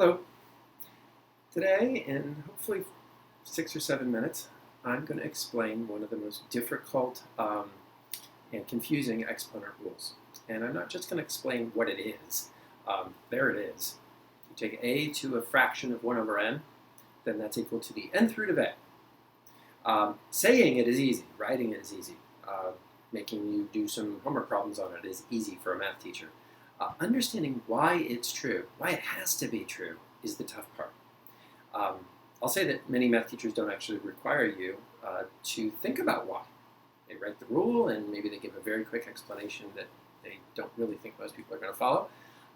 Hello. Today, in hopefully 6 or 7 minutes, I'm going to explain one of the most difficult and confusing exponent rules. And I'm not just going to explain what it is. There it is. You take a to a fraction of 1 over n, then that's equal to the nth root of a. Saying it is easy. Writing it is easy. Making you do some homework problems on it is easy for a math teacher. Understanding why it's true, why it has to be true, is the tough part. I'll say that many math teachers don't actually require you to think about why. They write the rule and maybe they give a very quick explanation that they don't really think most people are going to follow.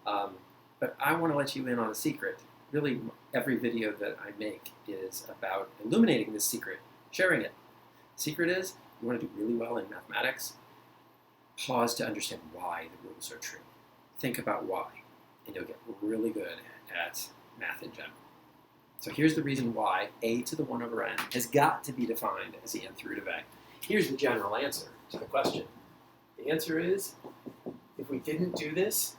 But I want to let you in on a secret. Really, every video that I make is about illuminating this secret, sharing it. The secret is, you want to do really well in mathematics, pause to understand why the rules are true. Think about why, and you'll get really good at math in general. So here's the reason why a to the 1 over n has got to be defined as the nth root of a. Here's the general answer to the question. The answer is, if we didn't do this,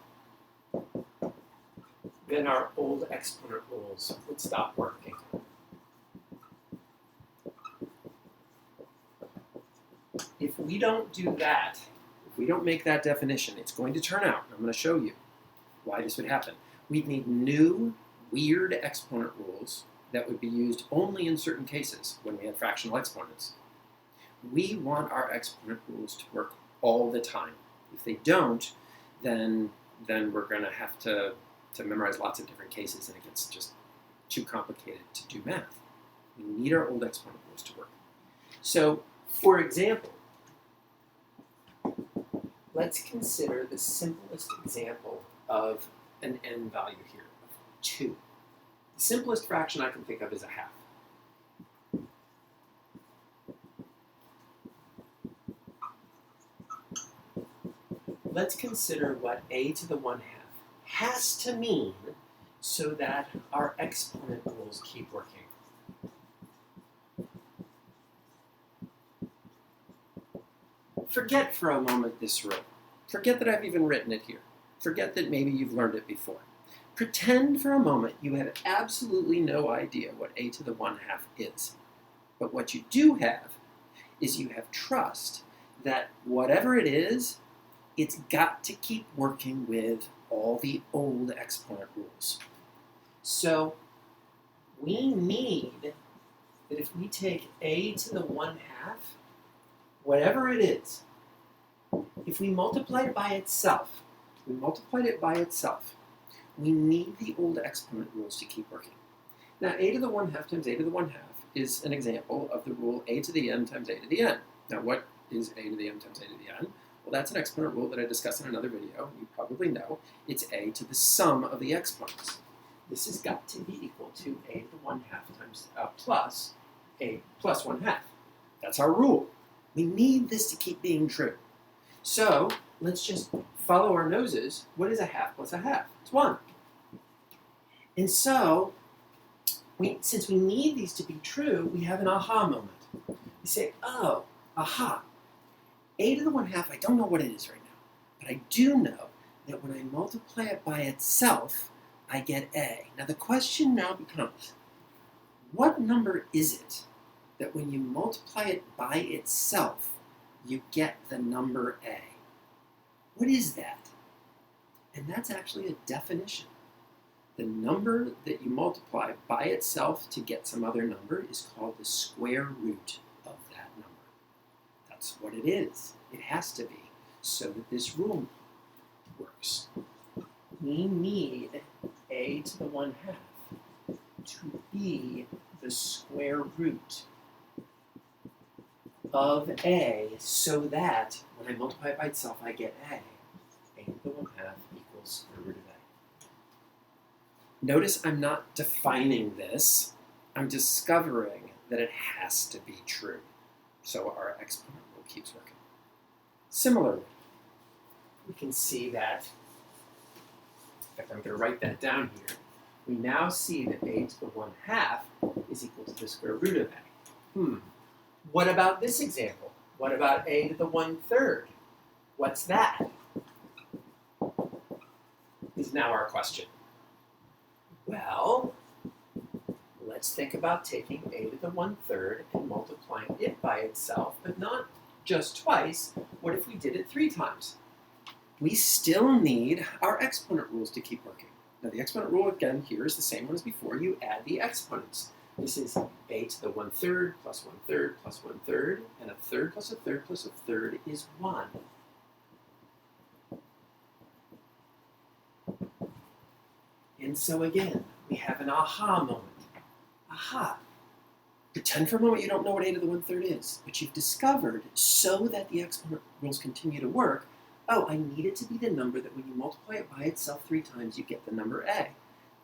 then our old exponent rules would stop working. If we don't do that, if we don't make that definition, it's going to turn out, and I'm going to show you why this would happen. We'd need new, weird exponent rules that would be used only in certain cases when we have fractional exponents. We want our exponent rules to work all the time. If they don't, then we're going to have to memorize lots of different cases, and it gets just too complicated to do math. We need our old exponent rules to work. So, for example, let's consider the simplest example of an n value here, of 2. The simplest fraction I can think of is a half. Let's consider what a to the 1/2 has to mean so that our exponent rules keep working. Forget for a moment this rule. Forget that I've even written it here. Forget that maybe you've learned it before. Pretend for a moment you have absolutely no idea what a to the 1/2 is. But what you do have is you have trust that whatever it is, it's got to keep working with all the old exponent rules. So we need that if we take a to the 1/2, whatever it is, if we multiply it by itself, we need the old exponent rules to keep working. Now, a to the 1/2 times a to the 1/2 is an example of the rule a to the n times a to the n. Now, what is a to the n times a to the n? Well, that's an exponent rule that I discussed in another video. You probably know. It's a to the sum of the exponents. This has got to be equal to a to the 1/2 times plus a plus 1/2. That's our rule. We need this to keep being true. So let's just follow our noses. What is a half plus a half? It's 1. And so, since we need these to be true, we have an aha moment. We say, oh, aha. A to the 1/2, I don't know what it is right now. But I do know that when I multiply it by itself, I get a. Now the question now becomes, what number is it that when you multiply it by itself, you get the number a? What is that? And that's actually a definition. The number that you multiply by itself to get some other number is called the square root of that number. That's what it is. It has to be, so that this rule works. We need a to the 1/2 to be the square root of a, so that when I multiply it by itself, I get a. A to the 1/2 equals square root of a. Notice I'm not defining this. I'm discovering that it has to be true. So our exponent rule keeps working. Similarly, we can see that, in fact, I'm going to write that down here. We now see that a to the 1/2 is equal to the square root of a. What about this example? What about a to the 1/3? What's that? Is now our question. Well, let's think about taking a to the 1/3 and multiplying it by itself, but not just twice. What if we did it 3 times? We still need our exponent rules to keep working. Now the exponent rule, again, here is the same one as before. You add the exponents. This is a to the 1/3 plus 1/3 plus 1/3, and a third plus a third plus a third is 1. And so again, we have an aha moment. Aha! Pretend for a moment you don't know what a to the 1/3 is, but you've discovered, so that the exponent rules continue to work, oh, I need it to be the number that when you multiply it by itself 3 times, you get the number a.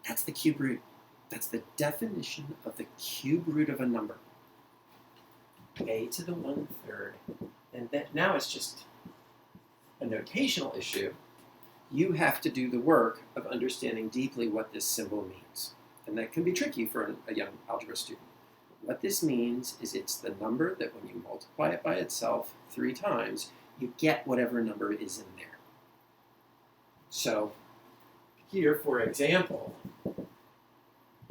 That's the cube root. That's the definition of the cube root of a number. A to the 1/3. And that now it's just a notational issue. You have to do the work of understanding deeply what this symbol means. And that can be tricky for a young algebra student. What this means is it's the number that when you multiply it by itself 3 times, you get whatever number is in there. So here, for example,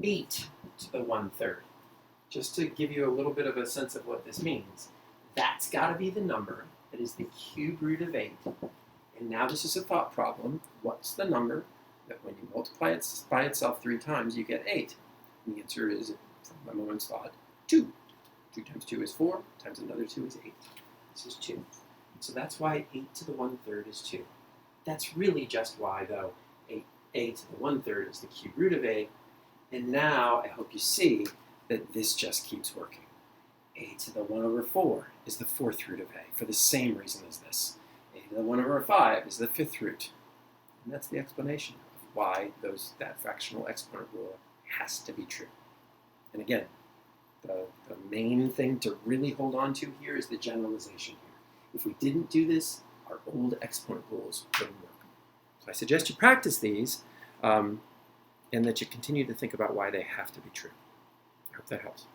8 to the 1/3. Just to give you a little bit of a sense of what this means, that's got to be the number that is the cube root of 8. And now this is a thought problem. What's the number that when you multiply it by itself 3 times, you get 8? And the answer is, from a moment's thought, 2. 2 times 2 is 4, times another 2 is 8. This is 2. So that's why 8 to the 1/3 is 2. That's really just why, though, a to the 1/3 is the cube root of 8. And now I hope you see that this just keeps working. A to the 1/4 is the 4th root of a, for the same reason as this. A to the 1/5 is the 5th root. And that's the explanation of why that fractional exponent rule has to be true. And again, the main thing to really hold on to here is the generalization here. If we didn't do this, our old exponent rules wouldn't work. So I suggest you practice these and that you continue to think about why they have to be true. I hope that helps.